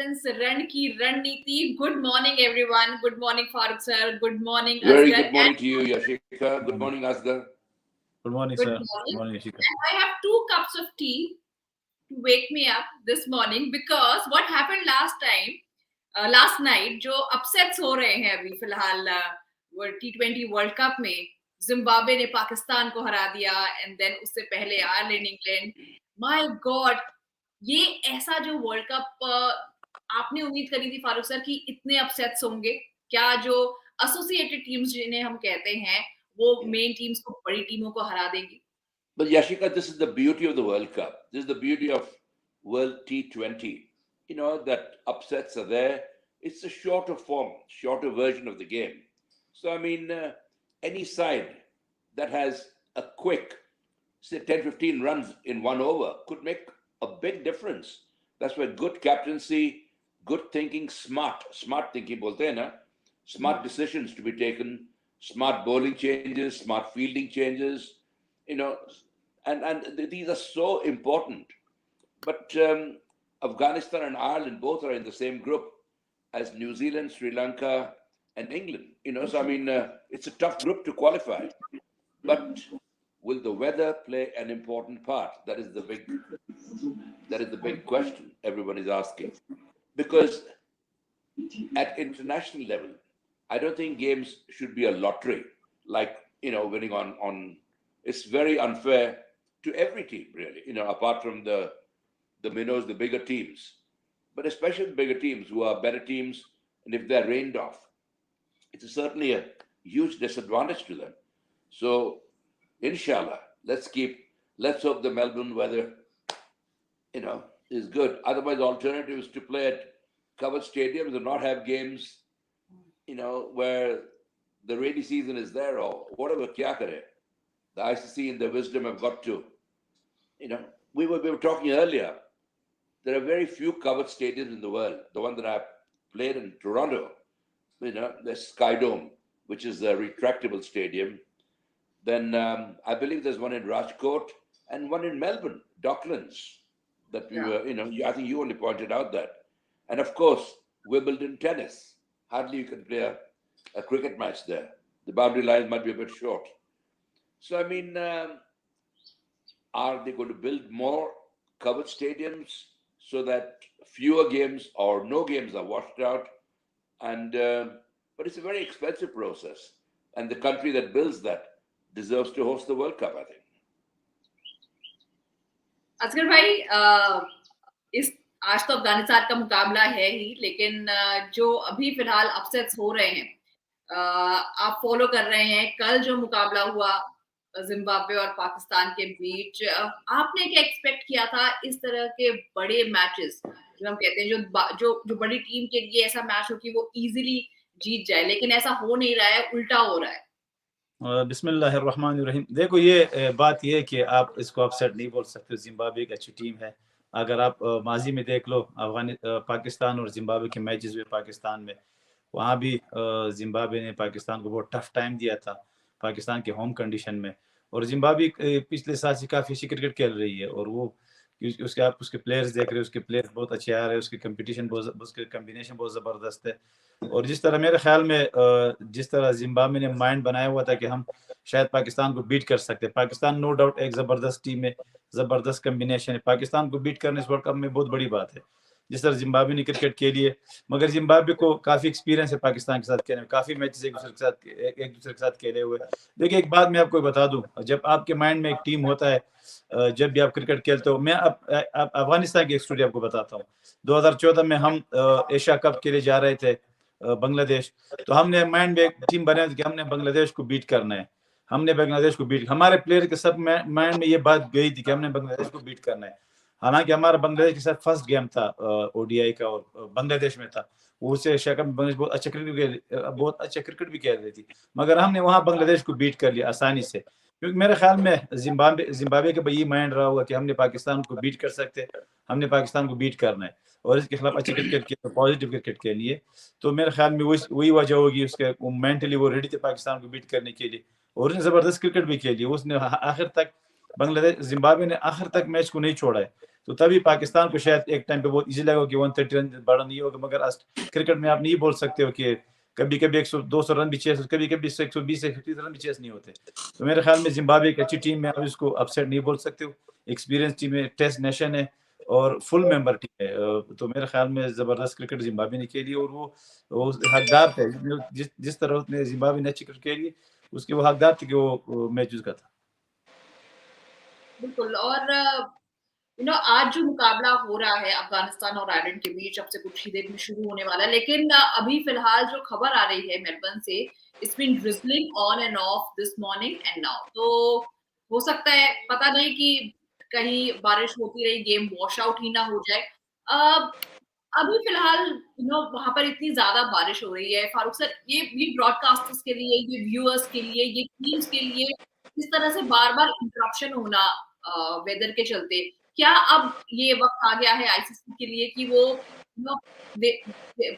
presents Run Ki Runneeti. Good morning, everyone. Good morning, Farooq sir. Good morning, Very Asghar. good morning to you, Yashika. Good morning, Asghar. Good morning, Good sir. morning. Good morning, Yashika. And I have 2 cups of tea to wake me up this morning because what happened last night, जो upsets हो रहे हैं अभी फिलहाल T20 world cup में, Zimbabwe ने पाकिस्तान को हरा दिया एंड देन उससे पहले आयरलैंड इंग्लैंड. माय गॉड, ये ऐसा जो वर्ल्ड कप आपने उम्मीद करी थी फारूक सर कि इतने अपसेट्स होंगे क्या? जो एसोसिएटेड टीम्स जिन्हें हम कहते हैं वो मेन टीम्स को बड़ी टीमों को हरा देंगी. But Yashika, this is the beauty of the World Cup. This is the beauty of World T20. You know, that upsets are there. It's a shorter form, shorter version of the game. So, I mean, any side that has a quick, say 10, 15 runs in one over could make a big difference. That's why good captaincy, good thinking, smart thinking, bolte hain na? Smart decisions to be taken, smart bowling changes, smart fielding changes, you know, and these are so important. But Afghanistan and Ireland both are in the same group as New Zealand, Sri Lanka, and England. You know, so I mean, it's a tough group to qualify. But will the weather play an important part? That is the big question everyone is asking. Because at international level, I don't think games should be a lottery, like, you know, winning on. It's very unfair to every team, really. You know, apart from the minnows, the bigger teams, but especially the bigger teams who are better teams, and if they're rained off, it's certainly a huge disadvantage to them. So, inshallah, let's hope the Melbourne weather, you know, is good. Otherwise, the alternative is to play at covered stadiums and not have games, you know, where the rainy season is there or whatever. Kya kare? The ICC in their wisdom have got to, you know, we were talking earlier. There are very few covered stadiums in the world. The one that I've played in Toronto, you know, the Sky Dome, which is a retractable stadium. Then I believe there's one in Rajkot and one in Melbourne, Docklands, that we were, you know, I think you only pointed out that. And of course, Wimbledon tennis. Hardly you can play a cricket match there. The boundary lines might be a bit short. So, I mean, are they going to build more covered stadiums so that fewer games or no games are washed out? And but it's a very expensive process. And the country that builds that deserves to host the World Cup, I think. Asghar भाई, आज तो अफगानिस्तान का मुकाबला है ही, लेकिन जो अभी फिलहाल अपसेट्स हो रहे हैं, आप फॉलो कर रहे हैं. कल जो मुकाबला हुआ जिम्बाब्वे और पाकिस्तान के बीच, आपने क्या एक्सपेक्ट किया था इस तरह के बड़े मैचेस जो हम कहते हैं, जो बड़ी टीम के लिए ऐसा मैच हो कि वो इजीली जीत जाए, लेकिन ऐसा हो नहीं रहा है, उल्टा हो रहा है. बिस्मिल्लाहिर्रहमानिर्रहीम. देखो, ये बात ये है कि आप इसको अपसेट नहीं बोल सकते. जिम्बाब्वे की अच्छी टीम है. अगर आप माजी में देख लो, पाकिस्तान और जिम्बाब्वे के मैचेस हुए पाकिस्तान में, वहाँ भी जिम्बाब्वे ने पाकिस्तान को बहुत टफ टाइम दिया था पाकिस्तान के होम कंडीशन में. और जिम्बाब्वे पिछले साल से काफ़ी अच्छी क्रिकेट खेल रही है और वो उसके प्लेयर्स देख रहे हैं, उसके प्लेयर्स बहुत अच्छे आ रहे हैं, उसके कंपटीशन उसके कम्बिनेशन बहुत ज़बरदस्त है. और जिस तरह मेरे ख्याल में जिस तरह जिम्बाब्वे ने माइंड बनाया हुआ था कि हम शायद पाकिस्तान को बीट कर सकते हैं. पाकिस्तान नो डाउट एक ज़बरदस्त टीम है, ज़बरदस्त कम्बिनेशन है. पाकिस्तान को बीट करने इस वर्ल्ड कप में बहुत बड़ी बात है, जिस तरह जिम्बाब्वे ने क्रिकेट के लिए. मगर जिम्बाब्वे को काफ़ी एक्सपीरियंस है पाकिस्तान के साथ खेलने में, काफ़ी मैचेस एक दूसरे के साथ खेले हुए. देखिए, एक बात मैं आपको बता दूं, जब आपके माइंड में एक टीम होता है, जब भी आप क्रिकेट खेलते हो. मैं अब अफगानिस्तान की एक स्टोरी आपको बताता हूँ. 2014 में हम एशिया कप के लिए जा रहे थे बांग्लादेश. तो हमने माइंड में एक टीम बनाया कि हमने बांग्लादेश को बीट करना है. हमारे प्लेयर के सब माइंड में ये बात गई थी कि हमने बांग्लादेश को बीट करना है. हालांकि हमारा बांग्लादेश के साथ फर्स्ट गेम था ओडीआई का और बांग्लादेश में था. उससे एशिया कप में बांग्लादेश बहुत अच्छा क्रिकेट भी खेल रही थी, मगर हमने वहाँ बांग्लादेश को बीट कर लिया आसानी से. क्योंकि मेरे ख्याल में जिम्बाब्वे के भाई ये माइंड रहा होगा कि हमने पाकिस्तान को बीट कर सकते हैं, हमने पाकिस्तान को बीट करना है और इसके खिलाफ अच्छे क्रिकेट के पॉजिटिव क्रिकेट के लिए. तो मेरे ख्याल में वही वजह होगी उसके. मेंटली वो रेडी थे पाकिस्तान को बीट करने के लिए और उसने ज़बरदस्त क्रिकेट भी खेली. उसने आखिर तक जिम्बाब्वे ने आखिर तक मैच को नहीं छोड़ा है. तो तभी पाकिस्तान को शायद एक टाइम पे बहुत इजी लगा कि 130 रन बड़ा नहीं होगा, मगर क्रिकेट में आप नहीं बोल सकते हो कि कभी कभी 100-200 रन भी चेस, कभी कभी 120-130 रन भी चेस नहीं होते। तो मेरे ख्याल में जिम्बाब्वे एक अच्छी टीम है, आप इसको अपसेट नहीं बोल सकते हो, एक्सपीरियंस टीम है, टेस्ट नेशन है और फुल मेंबर टीम है। तो मेरे ख्याल में जबरदस्त क्रिकेट जिम्बाब्वे ने खेली और वो हकदार थे, जिस तरह उसने जिम्बाब्वे ने अच्छी क्रिकेट खेली उसके वो हकदार थे कि वो मैच जीत था। बिल्कुल। और आज जो मुकाबला हो रहा है अफगानिस्तान और आयरलैंड के बीच, अब से कुछ ही देर में शुरू होने वाला है, लेकिन अभी फिलहाल जो खबर आ रही है मेलबर्न से, it's been drizzling on and off this morning and now. तो हो सकता है, पता नहीं कि कहीं बारिश होती रही, गेम वॉश आउट ही ना हो जाए। अभी फिलहाल वहां पर इतनी ज्यादा बारिश हो रही है फारूक सर, ये ब्रॉडकास्टर्स के लिए, ये व्यूअर्स के लिए, ये टीम्स के लिए इस तरह से बार बार इंटरप्शन होना वेदर के चलते, क्या अब ये वक्त आ गया है आईसीसी के लिए कि वो they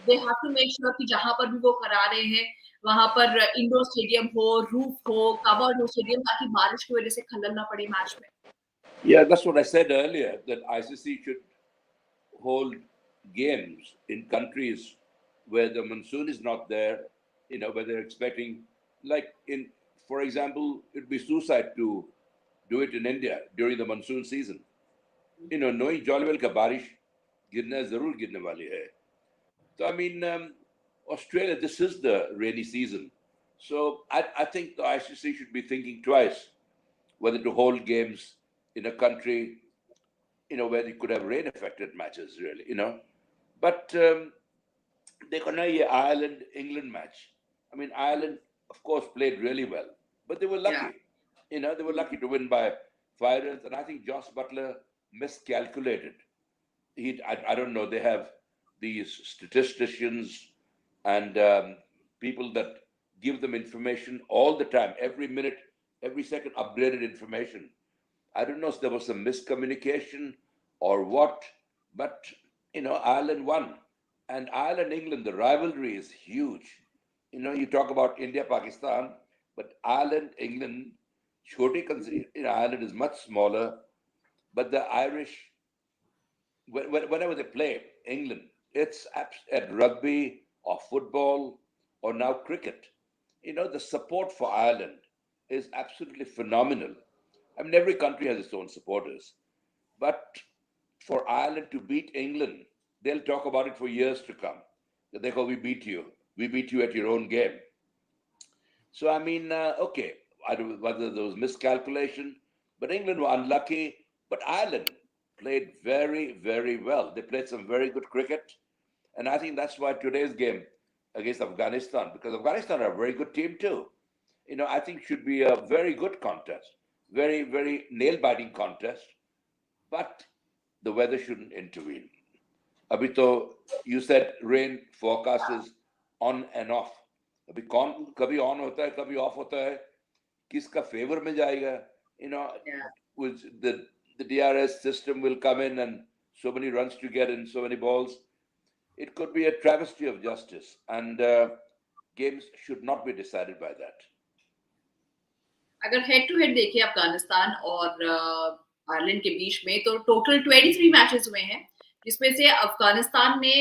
have to make sure कि जहां पर भी वो करा रहे हैं वहां पर इंडोर स्टेडियम हो, रूफ हो, कवर्ड हो स्टेडियम, ताकि बारिश की वजह से खलल ना पड़े मैच में? Yeah, that's what I said earlier, that ICC should hold games in countries where the monsoon is not there, where they're expecting, like for example, it'd be suicide to do it in India during the monsoon season. Knowing jolly well ka barish girna zarur girne wali hai. So, I mean, Australia, this is the rainy season. So, I think the ICC should be thinking twice whether to hold games in a country, where they could have rain-affected matches, really, But they could not Ireland-England match. I mean, Ireland, of course, played really well, but they were lucky. Yeah. They were lucky to win by 5 runs, and I think Josh Butler miscalculated. I don't know, they have these statisticians and people that give them information all the time, every minute, every second, upgraded information. I don't know if there was some miscommunication or what, but Ireland won. And Ireland-England, the rivalry is huge. You talk about India-Pakistan, but Ireland-England, Ireland is much smaller, but the Irish, whenever they play England, it's at rugby or football or now cricket. The support for Ireland is absolutely phenomenal. I mean, every country has its own supporters. But for Ireland to beat England, they'll talk about it for years to come. They go, we beat you. We beat you at your own game. So, I mean, okay, I don't know whether there was miscalculation, but England were unlucky. But Ireland played very, very well. They played some very good cricket. And I think that's why today's game against Afghanistan, because Afghanistan are a very good team too, I think should be a very good contest. Very, very nail-biting contest, but the weather shouldn't intervene. Abhi you said rain forecast is on and off. Abhi kabhi on hota hai, kabhi off hota hai. Kiska favor mein jayega? With the DRS system will come in and so many runs to get in, so many balls. It could be a travesty of justice, and games should not be decided by that. अगर head to head देखें अफगानिस्तान और Ireland के बीच में, तो total 23 matches हुए हैं, जिसमें से अफगानिस्तान ने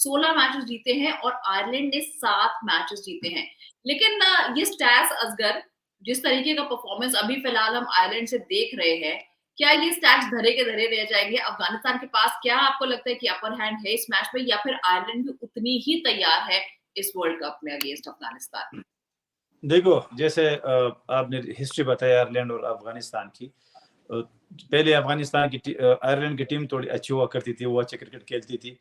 16 मैचेस जीते हैं और आयरलैंड ने 7 मैचेस जीते हैं। लेकिन ये स्टैट्स असगर, जिस तरीके का परफॉर्मेंस अभी फिलहाल हम आयरलैंड से देख रहे हैं, क्या ये स्टैट्स धरे के धरे रह जाएंगे अफगानिस्तान के पास? क्या आपको लगता है कि अपर हैंड है इस मैच में, या फिर आयरलैंड भी उतनी ही तैयार है इस वर्ल्ड कप में अगेंस्ट अफगानिस्तान? देखो, जैसे आपने हिस्ट्री बताया आयरलैंड और अफगानिस्तान की, पहले अफगानिस्तान की आयरलैंड की टीम थोड़ी अच्छी हुआ करती थी, वो अच्छे क्रिकेट खेलती थी।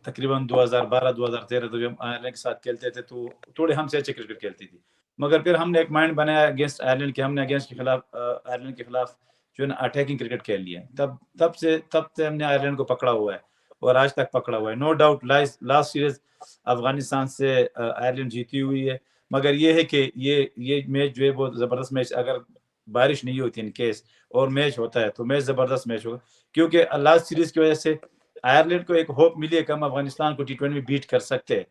तकरीबन 2012-2013 तो जब आयरलैंड के साथ खेलते थे तो थोड़े हमसे अच्छे क्रिकेट खेलती थी, मगर फिर हमने एक माइंड बनाया अगेंस्ट आयरलैंड के, हमने आयरलैंड के खिलाफ जो है ना अटैकिंग क्रिकेट खेल लिया। तब से हमने आयरलैंड को पकड़ा हुआ है और आज तक पकड़ा हुआ है। No doubt last series Afghanistan से आयरलैंड जीती हुई है, मगर ये है कि ये मैच जो है बहुत ज़बरदस्त मैच, अगर बारिश नहीं होती इन केस और मैच होता है तो मैच ज़बरदस्त मैच होगा, क्योंकि लास्ट सीरीज की वजह से आयरलैंड को एक होप मिली है कि हम अफगानिस्तान को T20 में बीट कर सकते हैं।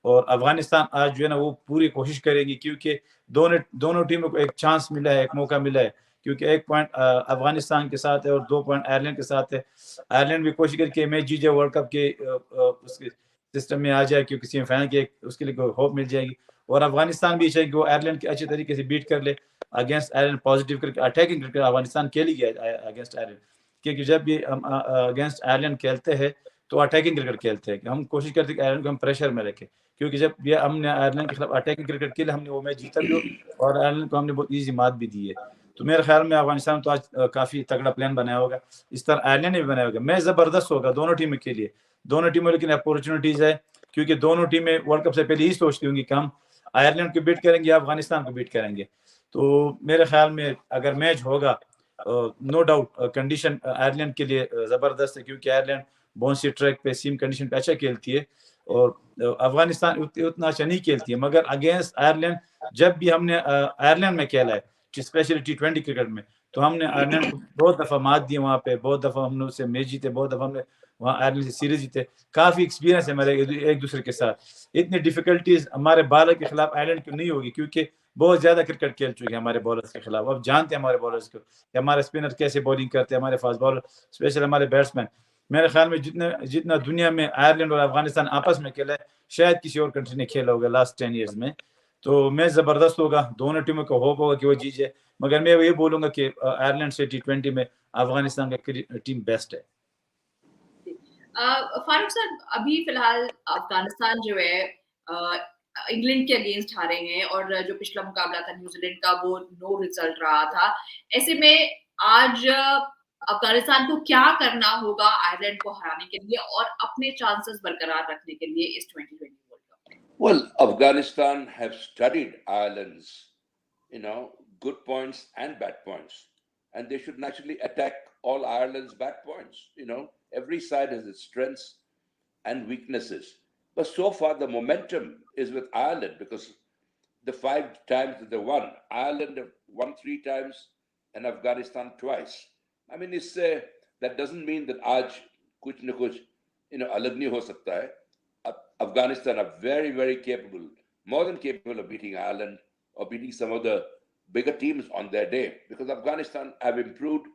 और अफगानिस्तान आज जो है ना वो पूरी कोशिश करेगी, क्योंकि दोनों टीमों को एक चांस मिला है, एक मौका मिला है, क्योंकि 1 पॉइंट अफगानिस्तान के साथ है और 2 पॉइंट आयरलैंड के साथ है। आयरलैंड भी कोशिश करके मैच जीत जाए, वर्ल्ड कप के उसके सिस्टम में आ जाए, क्योंकि सेमीफाइनल की उसके लिए होप मिल जाएगी। और अफगानिस्तान भी चाहिए कि वो आयरलैंड के अच्छे तरीके से बीट कर ले against Ireland. Positive cricket, attacking cricket Afghanistan खेल गया अगेंस्ट आयरलैंड, क्योंकि जब भी हम अगेंस्ट आयरलैंड खेलते हैं तो अटैकिंग क्रिकेट खेलते हैं। हम कोशिश करते हैं कि आयरलैंड को हम प्रेशर में रखें, क्योंकि जब ये हमने आयरलैंड के खिलाफ अटैकिंग क्रिकेट खेला, हमने वो मैच जीता भी और आयरलैंड को हमने बहुत ईजी मात भी दी है। तो मेरे ख्याल में अफगानिस्तान तो आज काफी तगड़ा प्लान बनाया होगा, इस तरह आयरलैंड ने भी बनाया होगा। मैच जबरदस्त होगा दोनों टीमों के लिए, दोनों टीमों लेकिन अपॉर्चुनिटीज है, क्योंकि दोनों टीमें वर्ल्ड कप से पहले ही सोचती होंगी कि हम आयरलैंड को बीट करेंगे या अफगानिस्तान को बीट करेंगे। तो मेरे ख्याल में अगर मैच होगा, नो डाउट कंडीशन आयरलैंड के लिए जबरदस्त है, क्योंकि आयरलैंड बाउंसी ट्रैक पे सीम कंडीशन पे अच्छा खेलती है और अफगानिस्तान उतना अच्छा नहीं खेलती है। मगर अगेंस्ट आयरलैंड जब भी हमने आयरलैंड में खेला है, स्पेशली T20 क्रिकेट में, तो हमने आयरलैंड को बहुत दफा मात दी वहाँ पे, बहुत दफा हमने उससे मैच जीते, बहुत दफा हमने वहाँ आयरलैंड से सीरीज जीते। काफी एक्सपीरियंस है हमारे एक दूसरे के साथ। इतनी डिफिकल्टीज हमारे बॉलर के खिलाफ आयरलैंड को नहीं होगी, क्योंकि बहुत ज्यादा क्रिकेट खेल चुके हैं हमारे बॉलर्स के खिलाफ। अब जानते हैं हमारे बॉलर्स को कि हमारे स्पिनर कैसे बॉलिंग करते हैं, हमारे फास्ट बॉलर, स्पेशल हमारे बैट्समैन। मेरे ख्याल में जितना दुनिया में आयरलैंड और अफगानिस्तान आपस में खेला है, शायद किसी और कंट्री ने खेला होगा लास्ट 10 ईयर्स में। तो मैच जबरदस्त होगा, दोनों टीमों को होप होगा कि वो जीत जाए। मगर मैं ये बोलूंगा कि आयरलैंड से T20 में अफगानिस्तान का टीम बेस्ट है। फारूक सर, अभी फिलहाल अफगानिस्तान जो है इंग्लैंड के अगेंस्ट हारे हैं, और जो पिछला मुकाबला था न्यूजीलैंड का वो नो रिजल्ट रहा था। ऐसे में आज अफगानिस्तान को क्या करना होगा आयरलैंड को हराने के लिए और अपने चांसेस बरकरार रखने के लिए इस 2020 वर्ल्ड कप में? Well, Afghanistan have studied Ireland's, good points and bad points, and they should naturally attack all Ireland's bad points. Every side has its strengths and weaknesses. But so far, the momentum is with Ireland, because the 5 times that they won, Ireland have won 3 times and Afghanistan twice. I mean, that doesn't mean that aaj kuch na kuch, alag nahi ho sakta hai. Afghanistan are very, very capable, more than capable of beating Ireland or beating some of the bigger teams on their day, because Afghanistan have improved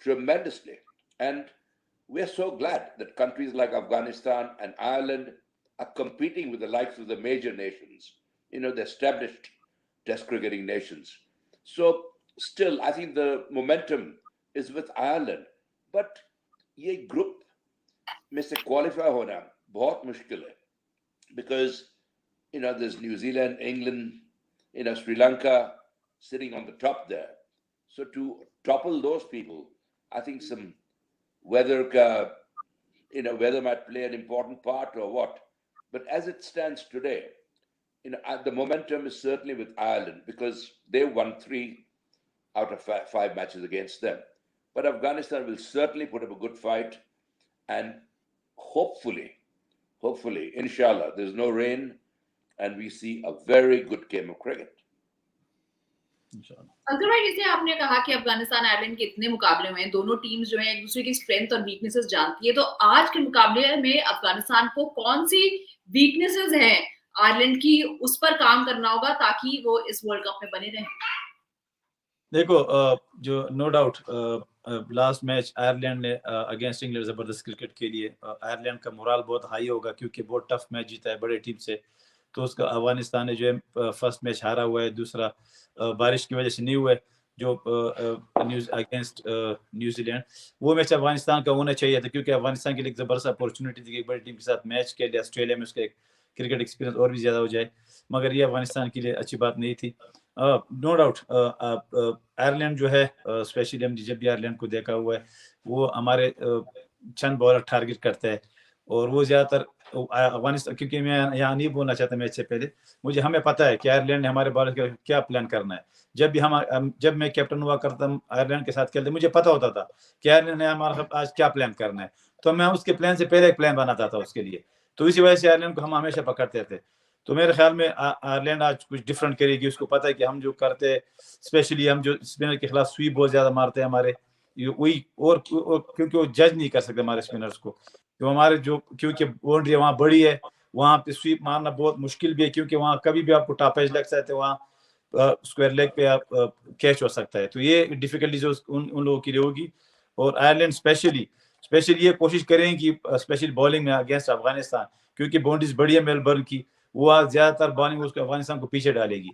tremendously. And we're so glad that countries like Afghanistan and Ireland are competing with the likes of the major nations, the established test cricketing nations. So still, I think the momentum is with Ireland. But ये group में से qualify होना बहुत मुश्किल है, because there's New Zealand, England, Sri Lanka sitting on the top there. So to topple those people, I think some weather might play an important part or what. But as it stands today, the momentum is certainly with Ireland, because they won 3 out of 5 matches against them. But Afghanistan will certainly put up a good fight, and hopefully, inshallah, there's no rain and we see a very good game of cricket. अगर भाई, जैसे आपने कहा कि Afghanistan Ireland के इतने मुकाबले हुए हैं, दोनों टीम्स जो हैं एक दूसरे की स्ट्रेंथ और वीकनेसेस जानती है, तो आज के मुकाबले में अफगानिस्तान को कौन सी वीकनेसेस हैं आयरलैंड की, उस पर काम करना होगा ताकि वो इस वर्ल्ड कप में बने रहें? देखो, जो no doubt last match Ireland ने अगेंस्ट इंग्लैंड जबरदस्त क्रिकेट के लिए, आयरलैंड का मोरल बहुत हाई होगा, क्योंकि बहुत टफ मैच जीता है बड़े टीम से। तो उसका अफगानिस्तान ने जो है फर्स्ट मैच हारा हुआ है, दूसरा बारिश की वजह से नहीं हुआ है जो अगेंस्ट न्यूजीलैंड। वो मैच अफगानिस्तान का होना चाहिए था, क्योंकि अफगानिस्तान के लिए जबरदस्त अपॉर्चुनिटी थी कि एक बड़ी टीम के साथ मैच के लिए ऑस्ट्रेलिया में उसका एक क्रिकेट एक्सपीरियंस और भी ज्यादा हो जाए। मगर ये अफगानिस्तान के लिए अच्छी बात नहीं थी। नो डाउट आयरलैंड जो है, स्पेशली हम जब भी आयरलैंड को देखा हुआ है, वो हमारे चंद बॉलर टारगेट करते हैं, और वो ज्यादातर अफगानिस्तान, क्योंकि मैं यहाँ नहीं बोलना चाहता मैच से पहले, हमें पता है कि आयरलैंड ने हमारे बॉलर का क्या प्लान करना है। जब मैं कैप्टन हुआ करता आयरलैंड के साथ खेलते, मुझे पता होता था कि आयरलैंड ने हमारा आज क्या प्लान करना है, तो मैं उसके प्लान से पहले एक प्लान बनाता था उसके लिए। तो इसी वजह से आयरलैंड को हम हमेशा पकड़ते थे। तो मेरे ख्याल में आयरलैंड आज कुछ डिफरेंट करेगी। उसको पता है कि हम जो करते हैं, स्पेशली हम जो स्पिनर के खिलाफ स्वीप बहुत ज्यादा मारते हैं हमारे, वही और क्योंकि वो जज नहीं कर सकते हमारे स्पिनर्स को, तो हमारे क्योंकि बाउंड्री वहाँ बड़ी है, वहाँ पे स्वीप मारना बहुत मुश्किल भी है, क्योंकि वहाँ कभी भी आपको टॉप एज लग सकते हैं, वहाँ स्क्वायर लेग पे आप कैच हो सकता है। तो ये डिफिकल्टी जो उन लोगों के लिए होगी। और आयरलैंड स्पेशली ये कोशिश करें कि स्पेशल बॉलिंग में अगेंस्ट अफगानिस्तान, क्योंकि बाउंड्रीज बड़ी है मेलबर्न की, वो आज ज्यादातर बॉलिंग उसको अफगानिस्तान को पीछे डालेगी,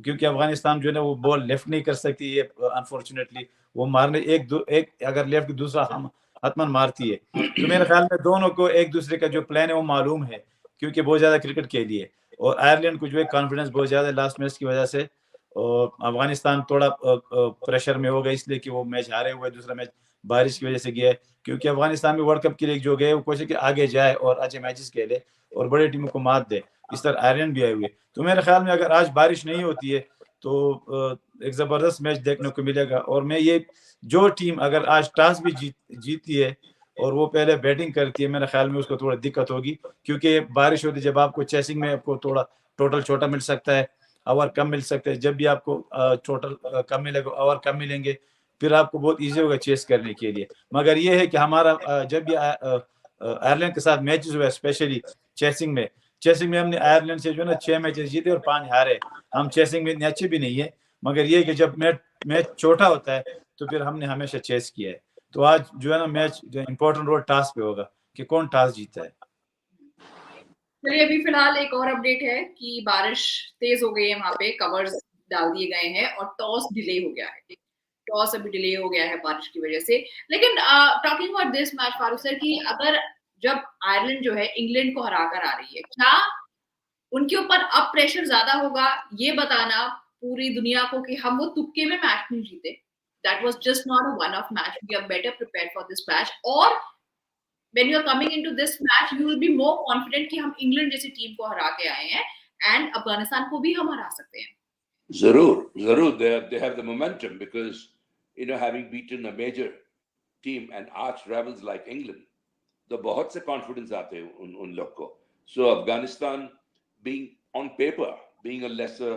क्योंकि अफगानिस्तान जो है ना वो बॉल लेफ्ट नहीं कर सकती है अनफॉर्चुनेटली। वो मारने एक अगर लेफ्ट दूसरा हम हतमन मारती है। तो मेरे ख्याल में दोनों को एक दूसरे का जो प्लान है वो मालूम है, क्योंकि बहुत ज्यादा क्रिकेट के लिए। और आयरलैंड को जो है कॉन्फिडेंस बहुत ज्यादा है लास्ट मैच की वजह से। और अफगानिस्तान थोड़ा प्रेशर में होगा, इसलिए कि वो मैच हारे हुए, दूसरा मैच बारिश की वजह से गया है। क्योंकि अफगानिस्तान में वर्ल्ड कप के लिए जो गए वो कोशिश कि आगे जाए और अच्छे मैचेस खेले और बड़े टीमों को मात दे। इस तरह आयरलैंड भी आए हुए। तो मेरे ख्याल में अगर आज बारिश नहीं होती है तो एक जबरदस्त मैच देखने को मिलेगा। और मैं ये जो टीम अगर आज टॉस भी जीती है और वो पहले बैटिंग करती है, मेरे ख्याल में उसको थोड़ा दिक्कत होगी, क्योंकि बारिश होती है जब आपको चेसिंग में आपको थोड़ा टोटल छोटा मिल सकता है, ओवर कम मिल सकते हैं। जब भी आपको टोटल कम मिलेगा, ओवर कम मिलेंगे, फिर आपको बहुत इजी होगा चेस करने के लिए। मगर ये है कि हमारा जब भी आयरलैंड के साथ मैचेस हुए, स्पेशली चेसिंग में हमने आयरलैंड से जो है ना 6 मैचेस जीते और 5 हारे। हम चेसिंग में इतने अच्छे भी नहीं है, मगर ये कि जब मैच छोटा होता है तो फिर हमने हमेशा चेस किया है। तो आज जो है ना मैच जो इंपॉर्टेंट रोल टास्क पे होगा कि कौन टास्क जीता है। चलिए, अभी फिलहाल एक और अपडेट है कि बारिश तेज हो गई है, वहां पे कवर्स डाल दिए गए हैं और टॉस डिले हो गया है। टॉस अभी डिले हो गया है बारिश की वजह से। लेकिन talking about this match Farooq sir, कि अगर जब आयरलैंड जो है इंग्लैंड को हरा कर आ रही है, क्या उनके ऊपर अब प्रेशर ज्यादा होगा ये बताना पूरी दुनिया को कि हम वो तुक्के में मैच नहीं जीते, that was just not a one off match, we are better prepared for this match, और when you are coming into this match you will be more confident कि हम इंग्लैंड जैसी टीम को हरा के आए हैं एंड अफगानिस्तान को भी हम हरा सकते हैं? जरूर they have the momentum because having beaten a major team and arch rivals like England, तो बहुत से कॉन्फिडेंस आते हैं उन लोग को. So Afghanistan being on paper being a lesser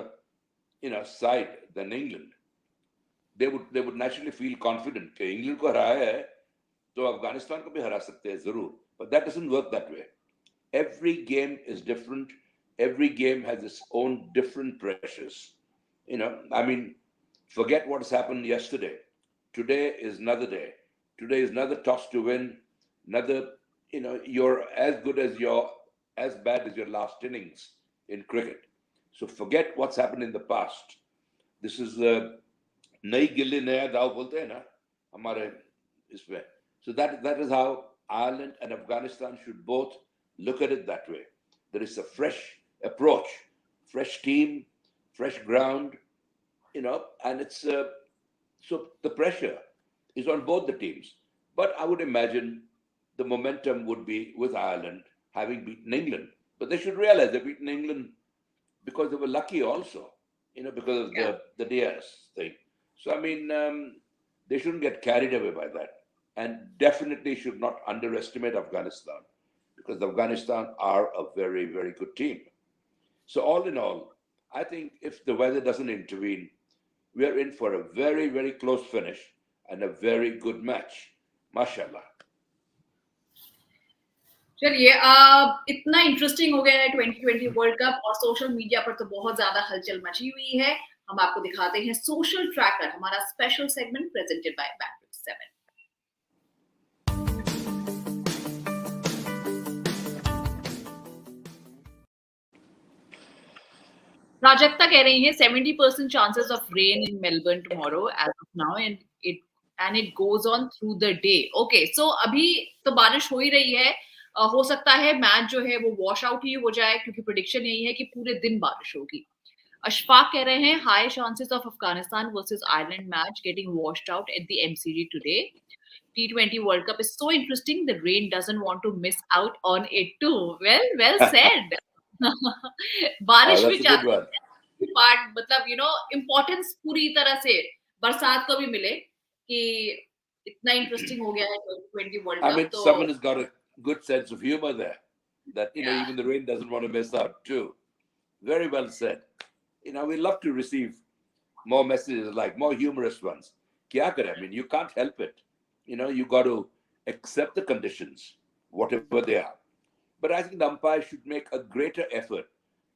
side than England, they would naturally feel confident कि England को हराया है तो अफगानिस्तान को भी हरा सकते हैं जरूर. But that doesn't work that way. Every game is different. Every game has its own different pressures. I mean, forget what has happened yesterday. Today is another day. Today is another toss to win. Another, you're as good as bad as your last innings in cricket. So forget what's happened in the past. This is नई गिल्ली नया दाव बोलते हैं ना हमारे इसमें. So that is how Ireland and Afghanistan should both look at it that way. There is a fresh approach, fresh team, fresh ground, and it's so the pressure is on both the teams. But I would imagine the momentum would be with Ireland having beaten England. But they should realize they've beaten England because they were lucky also, because of the Diaz thing. So, I mean, they shouldn't get carried away by that. And definitely should not underestimate Afghanistan, because Afghanistan are a very, very good team. So all in all, I think if the weather doesn't intervene, we are in for a very, very close finish and a very good match. Mashallah. चलिए, इतना interesting हो गया है 2020 world cup और social media पर तो बहुत ज्यादा हलचल मची हुई है। हम आपको दिखाते हैं सोशल ट्रैकर, हमारा स्पेशल सेगमेंट प्रेजेंटेड बाय बैक7। प्राजक्ता कह रही है 70% chances of rain in Melbourne tomorrow as of now and it goes on through the day. Okay, so अभी तो बारिश हो ही रही है, हो सकता है मैच जो है वो वॉश आउट ही हो जाए, क्योंकि प्रेडिक्शन यही है कि पूरे दिन बारिश होगी। अशफाक कह रहे हैं high chances of Afghanistan versus Ireland match getting washed out at the MCG today. T20 World Cup is so interesting. The rain doesn't want to miss out on it too. Well said. बारिश भी चाहते हैं, part मतलब importance पूरी तरह से बरसात को भी मिले कि इतना इंटरेस्टिंग हो गया है 2020 world cup. I mean, someone has got a good sense of humor there, that even the rain doesn't want to miss out too. Very well said. We love to receive more messages, like more humorous ones. Kya kare? I mean, you can't help it. You got to accept the conditions, whatever they are. But I think the umpire should make a greater effort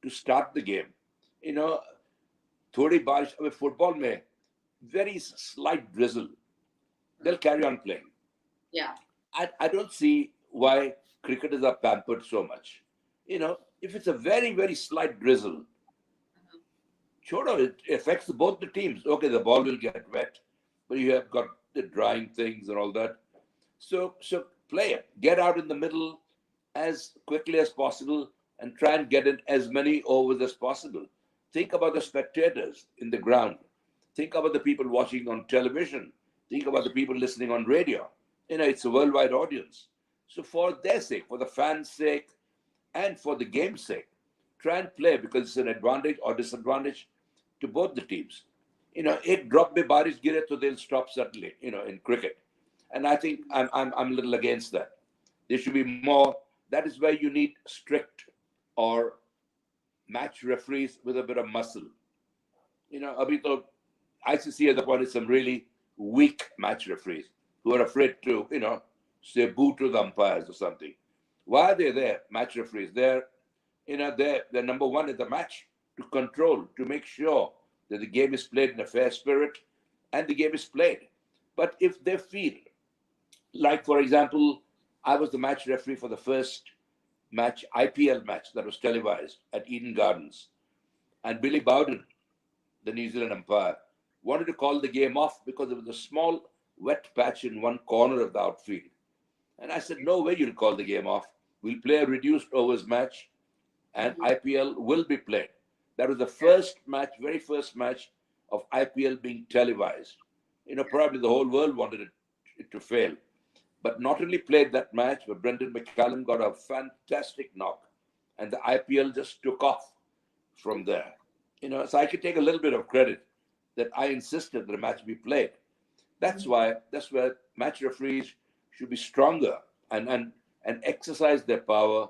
to start the game. थोड़ी बारिश, अब football में very slight drizzle, they'll carry on playing. Yeah. I don't see why cricketers are pampered so much. If it's a very, very slight drizzle, it affects both the teams. Okay, the ball will get wet, but you have got the drying things and all that. So play it. Get out in the middle as quickly as possible and try and get in as many overs as possible. Think about the spectators in the ground. Think about the people watching on television. Think about the people listening on radio. It's a worldwide audience. So for their sake, for the fans' sake, and for the game's sake, try and play, because it's an advantage or disadvantage to both the teams. Ek drop mein barish gire, so they'll stop suddenly, in cricket. And I think I'm a little against that. There should be more. That is where you need strict or match referees with a bit of muscle. Abhi to ICC has appointed some really weak match referees who are afraid to, say boo to the umpires or something. Why are they there, match referees? They're number one in the match, to control, to make sure that the game is played in a fair spirit and the game is played. But if they feel, like for example, I was the match referee for the first match, IPL match that was televised at Eden Gardens, and Billy Bowden, the New Zealand umpire, wanted to call the game off because there was a small wet patch in one corner of the outfield. And I said, no way you'll call the game off. We'll play a reduced overs match and IPL will be played. That was the first match, very first match of IPL being televised. Probably the whole world wanted it to fail. But not only played that match, but Brendan McCallum got a fantastic knock. And the IPL just took off from there. So I could take a little bit of credit that I insisted that the match be played. That's where match referees should be stronger and exercise their power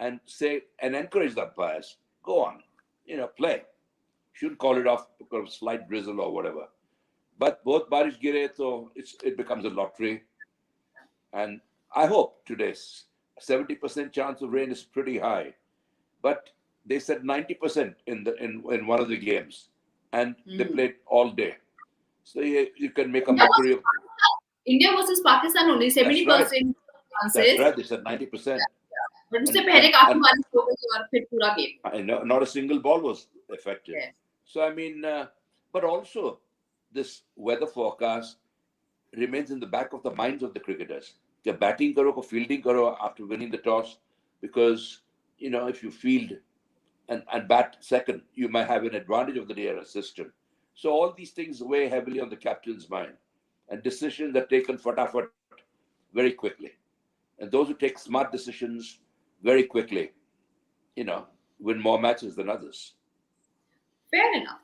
and encourage the umpires. Go on, play. Shouldn't call it off because of slight drizzle or whatever. But both barish gire, so it becomes a lottery. And I hope today's 70% chance of rain is pretty high. But they said 90% in one of the games, and they played all day. So you can make a mockery of India versus Pakistan only 70% chances. That's right. They said 90%. But उससे पहले काफी बारिश हो गई और फिर पूरा game. I know, not a single ball was affected. Yes. So I mean, but also this weather forecast remains in the back of the minds of the cricketers. If batting karo, fielding karo after winning the toss, because if you field and bat second, you might have an advantage of the near assistant. So all these things weigh heavily on the captain's mind, and decisions are taken fatafat very quickly. And those who take smart decisions very quickly, win more matches than others. Fair enough.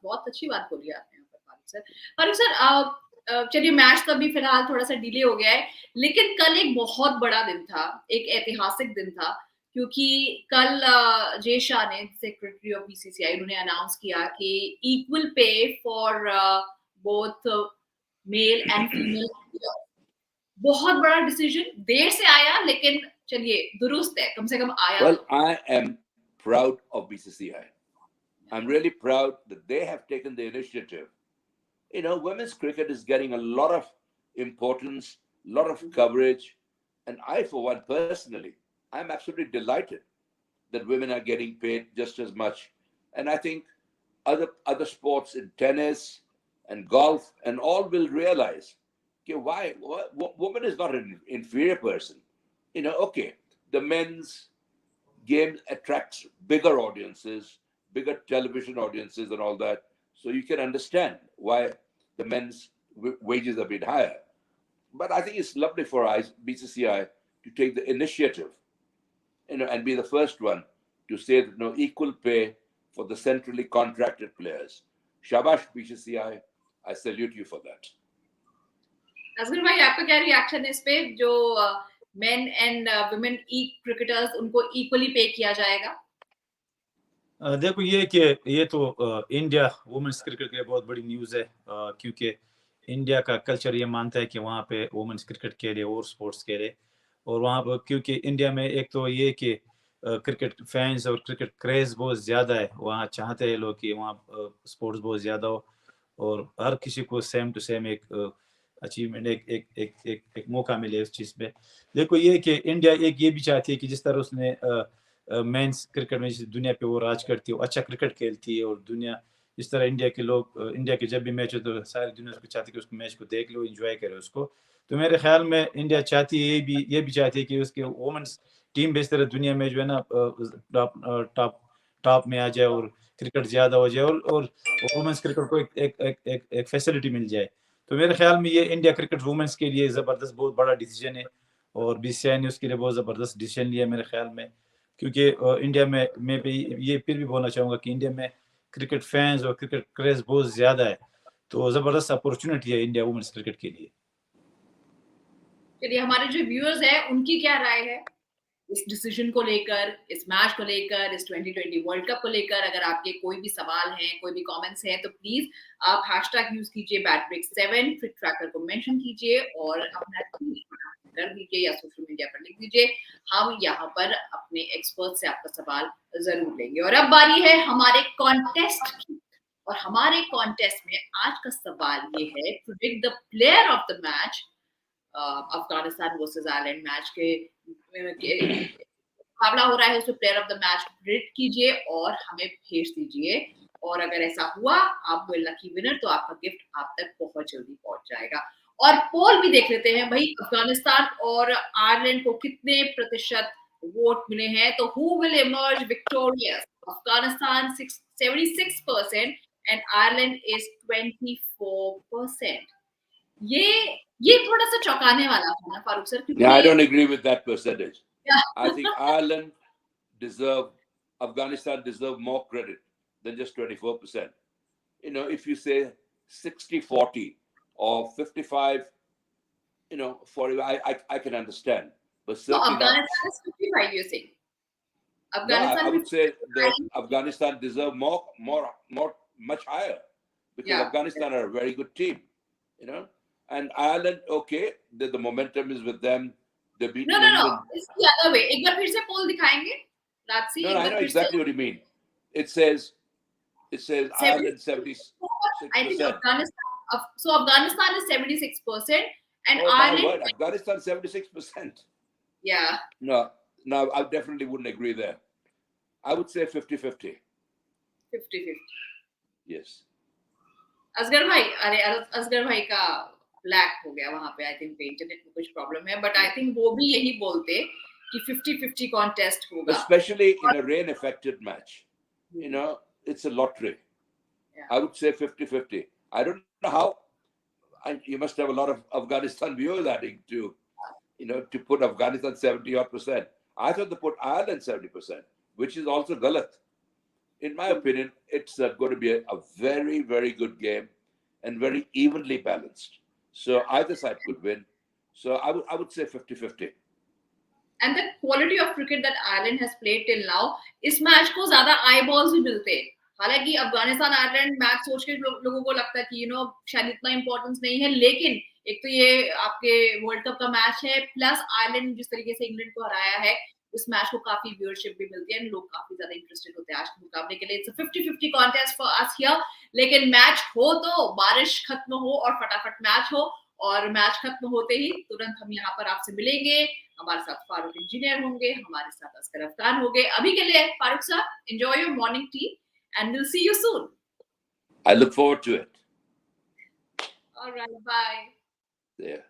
बहुत अच्छी बात बोली आपने Farooq sir. चलिए match तो अभी फिलहाल थोड़ा सा डिले हो गया है, लेकिन कल एक बहुत बड़ा दिन था, एक ऐतिहासिक दिन था, क्योंकि कल जय शाह ने, सेक्रेटरी ऑफ बीसीसीआई, उन्होंने अनाउंस किया कि equal pay for both male and female. बहुत बड़ा डिसीजन, देर से आया लेकिन चलिए दुरुस्त है, कम से कम आया. Well, I am proud of BCCI. I'm really proud that they have taken the initiative. Women's cricket is getting a lot of importance, a lot of coverage, and I, for one, personally, I'm absolutely delighted that women are getting paid just as much. And I think other sports in tennis and golf and all will realize, okay, why woman is not an inferior person. Okay, the men's game attracts bigger audiences, bigger television audiences and all that. So you can understand why the men's wages are a bit higher. But I think it's lovely for BCCI to take the initiative, and be the first one to say that equal pay for the centrally contracted players. Shabash BCCI, I salute you for that. Asghar भाई, आपका क्या reaction है इस पे, जो men and women cricketers उनको equally पे किया जाएगा? देखो, ये तो इंडिया वुमेन्स क्रिकेट के लिए बहुत बड़ी न्यूज़ है, क्योंकि इंडिया का कल्चर ये मानता है कि वहाँ पे वुमेन्स क्रिकेट के लिए और स्पोर्ट्स के लिए, और वहाँ पर क्योंकि इंडिया में एक तो ये कि क्रिकेट फैंस और क्रिकेट क्रेज बहुत ज़्यादा है, वहाँ चाहते हैं लोग कि वहाँ स्पोर्ट्स बहुत ज़्यादा हो और हर किसी को सेम टू सेम एक अचीवमेंट एक मौका मिले उस चीज़ पे। देखो ये कि इंडिया एक ये भी चाहती है कि जिस तरह उसने मेंस क्रिकेट में जिस दुनिया पे वो राज करती है, वो अच्छा क्रिकेट खेलती है और दुनिया जिस तरह इंडिया के लोग इंडिया के जब भी मैच हो तो सारी दुनिया उसको चाहती है कि उसको मैच को देख लो, एंजॉय करे उसको। तो मेरे ख्याल में इंडिया चाहती है ये भी चाहती है कि उसके वुमेन्स टीम भी इस तरह दुनिया में जो है ना टॉप में आ जाए और क्रिकेट ज़्यादा हो जाए और वुमेन्स क्रिकेट को एक फैसिलिटी मिल जाए। तो मेरे ख्याल में ये इंडिया क्रिकेट वुमेन्स के लिए ज़बरदस्त बहुत बड़ा डिसीजन है और बीसीसीआई ने उसके लिए बहुत ज़बरदस्त डिसीजन लिया मेरे ख्याल में, क्योंकि इंडिया में मैं भी ये फिर भी बोलना चाहूँगा कि इंडिया में क्रिकेट फैंस और क्रिकेट क्रेज बहुत ज़्यादा है, तो ज़बरदस्त अपॉर्चुनिटी है इंडिया वुमेन्स क्रिकेट के लिए। चलिए, हमारे जो व्यूअर्स हैं उनकी क्या राय है इस डिसीजन को लेकर, इस मैच को लेकर, इस 2020 वर्ल्ड कप को लेकर? अगर आपके कोई भी सवाल हैं, कोई भी कमेंट्स हैं, तो प्लीज आप हैशटैग यूज कीजिए बैटब्रेक7, CricTracker को मेंशन कीजिए और अपना tweet कर दीजिए या सोशल मीडिया पर लिख दीजिए। हम यहाँ पर अपने एक्सपर्ट से आपका सवाल जरूर लेंगे। और अब बारी है हमारे कॉन्टेस्ट की, और हमारे कॉन्टेस्ट में आज का सवाल ये है, predict the player of the match. Afghanistan versus Ireland match के मुकाबला हो रहा है, उसमें player of the match predict कीजिए और हमें भेज दीजिए। और अगर ऐसा हुआ, आप हुए लकी विनर, तो आपका गिफ्ट आप तक बहुत जल्दी पहुंच जाएगा। और पोल भी देख लेते हैं भाई, अफगानिस्तान और आयरलैंड को कितने प्रतिशत वोट मिले हैं। तो who will emerge victorious? Afghanistan 76% and Ireland is 24%। ये थोड़ा सा चौंकाने वाला था ना फारूक सर, क्योंकि I don't agree with that percentage. I think Afghanistan deserve more credit than just 24%. You know, if you say 60-40 or 55, 40, I can understand. But certainly Afghanistan is 55, you're saying? Afghanistan, I would say that Afghanistan deserve more, much higher, because Afghanistan are a very good team, And Ireland, okay, the momentum is with them. They beat England. No. It's the other way. एक बार फिर से poll दिखाएंगे. Let's see. No, I know exactly what you mean. It says Ireland 76%. I think Afghanistan. So Afghanistan is 76%, and Ireland. Afghanistan 76%. Yeah. No, I definitely wouldn't agree there. I would say 50-50. 50-50. Yes. Asghar भाई का black हो गया वहां पे। I think internet में कुछ problem है, but I think वो भी यही बोलते कि 50-50 कॉन्टेस्ट होगा, especially in a rain affected match. It's a lottery. I would say 50-50. I don't know how. You must have a lot of Afghanistan viewers adding to put Afghanistan 70-odd%. I thought they put Ireland 70%, which is also galat. In my opinion, it's going to be a very, very good game and very evenly balanced. So either side could win. So I would say 50-50. And the quality of cricket that Ireland has played till now, इस match को ज्यादा eyeballs भी मिलते हैं। हालांकि Afghanistan Ireland match सोच के लोगों को लगता है कि शायद इतना इंपॉर्टेंस नहीं है, लेकिन एक तो ये आपके वर्ल्ड कप का मैच है, प्लस आयरलैंड जिस तरीके से इंग्लैंड को हराया है, इस मैच को काफी व्यूअरशिप भी मिलती है, लोग काफी ज्यादा इंटरेस्टेड होते हैं आज के मुकाबले के लिए। It's a 50-50 contest for us here. लेकिन मैच हो तो बारिश खत्म हो और फटाफट मैच हो, और मैच खत्म होते ही तुरंत हम यहाँ पर आपसे मिलेंगे। हमारे साथ फारूक इंजीनियर होंगे, हमारे साथ असगर अफगान होंगे। अभी के लिए Farooq sir, enjoy your morning tea and we'll see you soon. I look forward to it. All right, bye. Yeah.